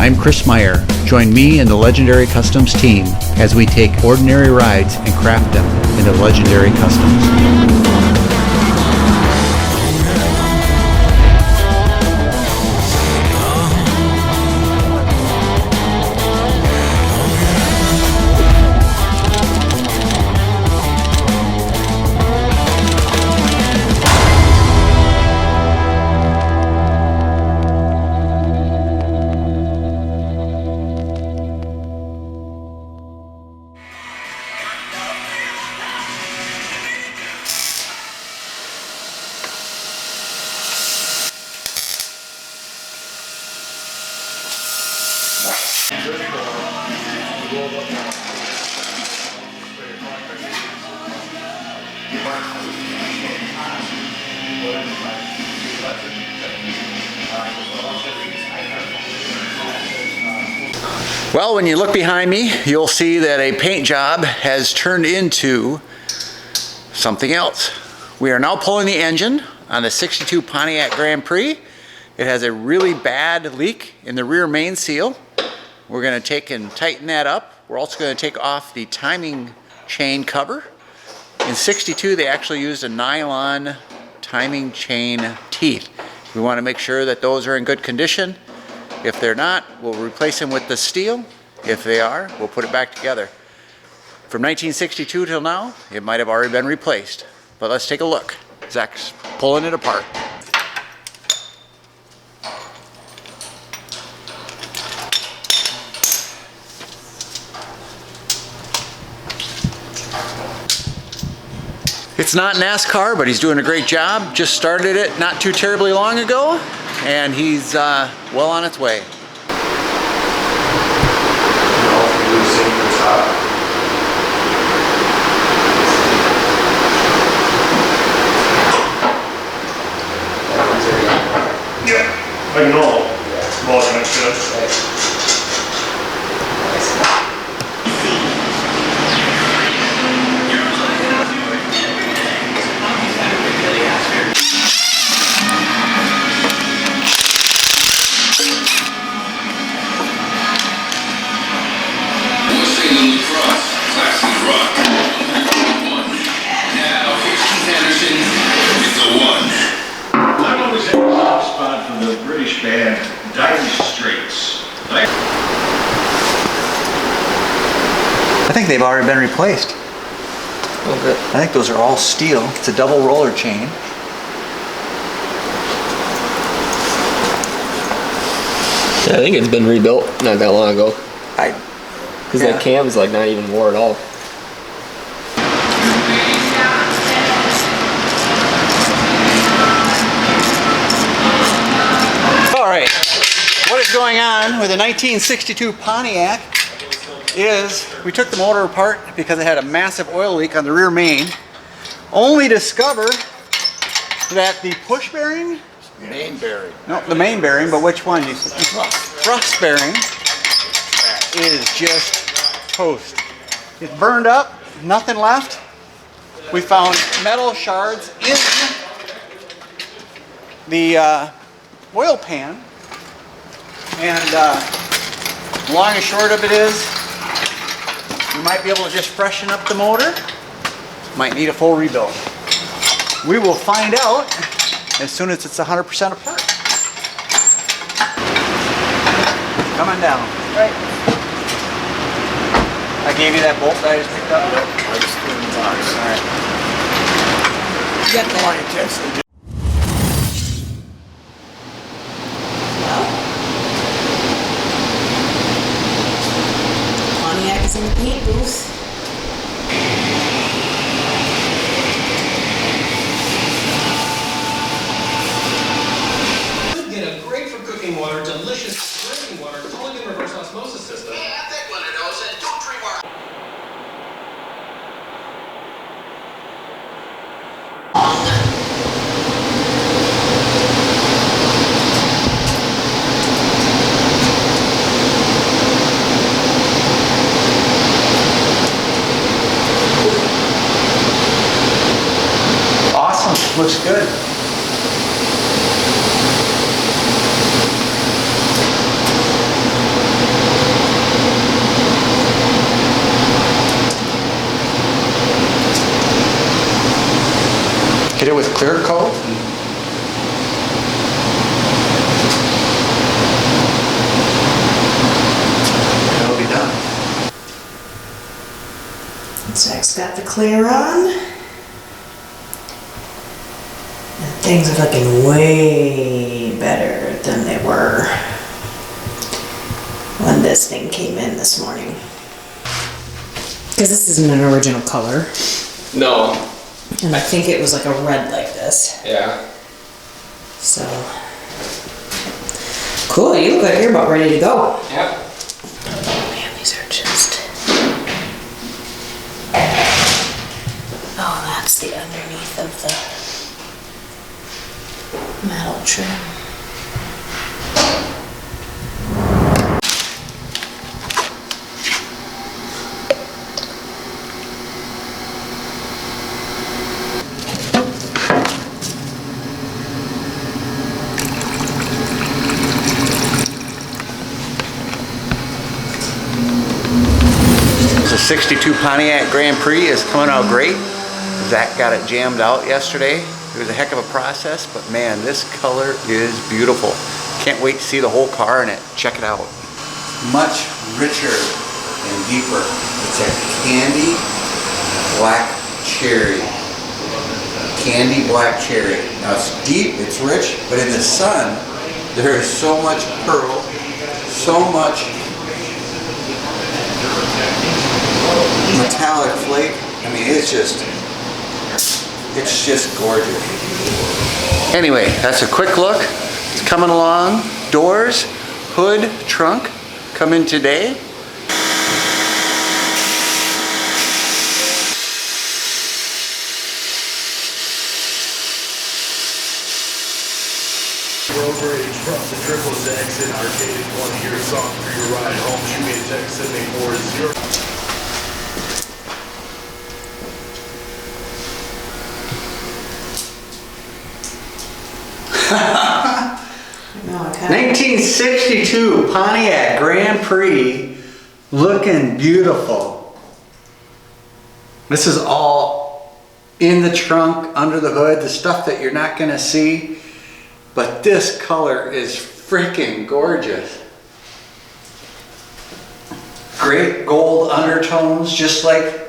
I'm Chris Meyer. Join me and the Legendary Customs team as we take ordinary rides and craft them into legendary customs. Well, when you look behind me, you'll see that a paint job has turned into something else. We are now pulling the engine on the 62 Pontiac Grand Prix. It has a really bad leak in the rear main seal. We're going to take and tighten that up. We're also going to take off the timing chain cover. In 62, they actually used a nylon timing chain teeth. We want to make sure that those are in good condition. If they're not, we'll replace them with the steel. If they are, we'll put it back together. From 1962 till now, it might have already been replaced. But let's take a look. Zach's pulling it apart. It's not NASCAR, but he's doing a great job. Just started it not too terribly long ago, and he's well on its way. Yeah, like normal. More than it should. I think they've already been replaced. Okay. I think those are all steel. It's a double roller chain. Yeah, I think it's been rebuilt not that long ago. Because Yeah. that cam's like not even wore at all. All right, what is going on with the 1962 Pontiac is we took the motor apart because it had a massive oil leak on the rear main, only discover that the push bearing, Main bearing. no, the main bearing, but which one? Thrust bearing is just toast. It's burned up, nothing left. We found metal shards in the oil pan, and long and short of it is we might be able to just freshen up the motor, might need a full rebuild. We will find out as soon as it's 100% apart. Come on down. Right. I gave you that bolt that I just picked up? Yep, I just put it in the box. Alright. You got the line intensely. Pontiac is in the paint booth. Get a great for cooking water, delicious drinking water, Culligan reverse osmosis system. Hey, I take one of those and don't drink more. clear coat. It'll be done. Zach's got the clear on. And things are looking way better than they were when this thing came in this morning. Because this isn't an original color. No. And I think it was like a red like this. Yeah. So. Cool, you look like you're about ready to go. Yep. Oh man, these are just. Oh, that's the underneath of the metal trim. The 62 Pontiac Grand Prix is coming out great. Zach got it jammed out yesterday. It was a heck of a process, but man, this color is beautiful. Can't wait to see the whole car in it. Check it out. Much richer and deeper. It's a candy black cherry. Candy black cherry. Now it's deep, it's rich, but in the sun, there is so much pearl, so much metallic flake. I mean, it's just gorgeous. Anyway, that's a quick look. It's coming along. Doors, hood, trunk, come in today. Brokerage from the Triple X in Arcade. Want to hear a song for your ride home? Shoot me a text, send me 40. No, I kinda 1962 Pontiac Grand Prix, looking beautiful. This is all in the trunk, under the hood, the stuff that you're not gonna see, but this color is freaking gorgeous. Great gold undertones, just like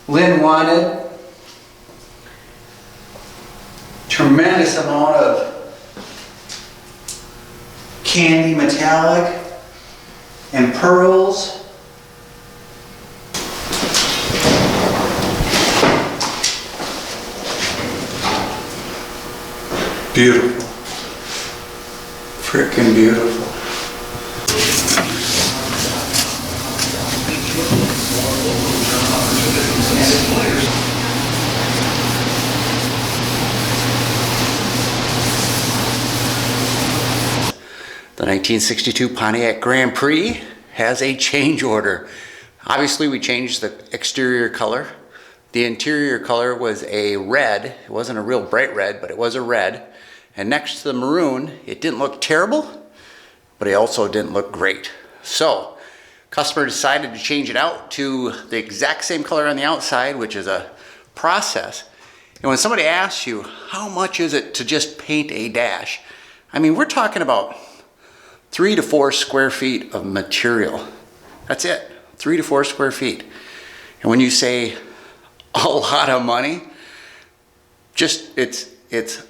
Lynn wanted. Tremendous amount of candy metallic and pearls. Beautiful. Freaking beautiful. The 1962 Pontiac Grand Prix has a change order. Obviously, we changed the exterior color. The interior color was a red. It wasn't a real bright red, but it was a red. And next to the maroon, it didn't look terrible, but it also didn't look great. So, customer decided to change it out to the exact same color on the outside, which is a process. And when somebody asks you, how much is it to just paint a dash? I mean, we're talking about 3 to 4 square feet of material. That's it, 3 to 4 square feet. And when you say a lot of money, just it's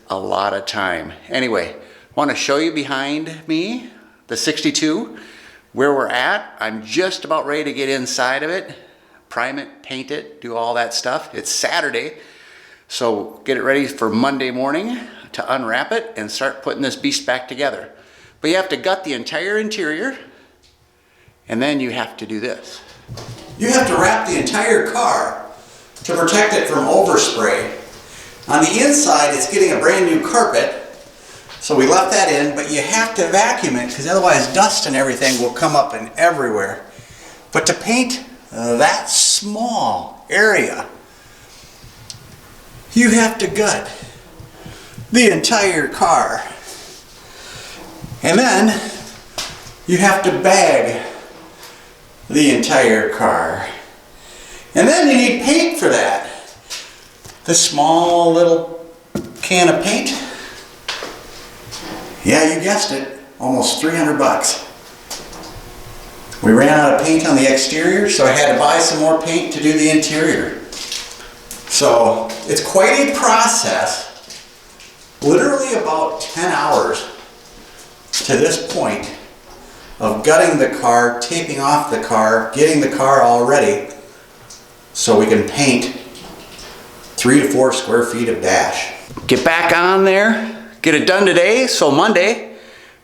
a lot of time. Anyway, I want to show you behind me the 62, where we're at. I'm just about ready to get inside of it, prime it, paint it, do all that stuff. It's Saturday, so get it ready for Monday morning to unwrap it and start putting this beast back together. But you have to gut the entire interior, and then you have to do this. You have to wrap the entire car to protect it from overspray. On the inside, it's getting a brand new carpet, so we left that in, but you have to vacuum it because otherwise dust and everything will come up and everywhere. But to paint that small area, you have to gut the entire car. And then you have to bag the entire car. And then you need paint for that. The small little can of paint. Yeah, you guessed it, almost 300 bucks. We ran out of paint on the exterior, so I had to buy some more paint to do the interior. So it's quite a process, literally about 10 hours to this point of gutting the car, taping off the car, getting the car all ready so we can paint 3 to 4 square feet of dash. Get back on there, get it done today, so Monday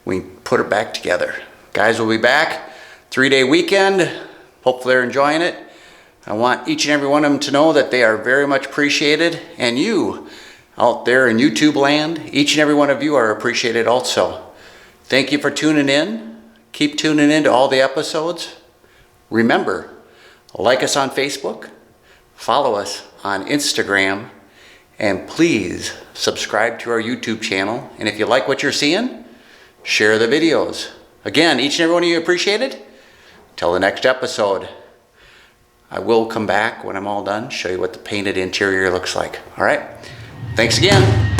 we can put it back together. Guys will be back, 3-day weekend, hopefully they're enjoying it. I want each and every one of them to know that they are very much appreciated, and you out there in YouTube land, each and every one of you are appreciated also. Thank you for tuning in. Keep tuning in to all the episodes. Remember, like us on Facebook, follow us on Instagram, and please subscribe to our YouTube channel. And if you like what you're seeing, share the videos. Again, each and every one of you appreciated. Till the next episode, I will come back when I'm all done, show you what the painted interior looks like. All right, thanks again.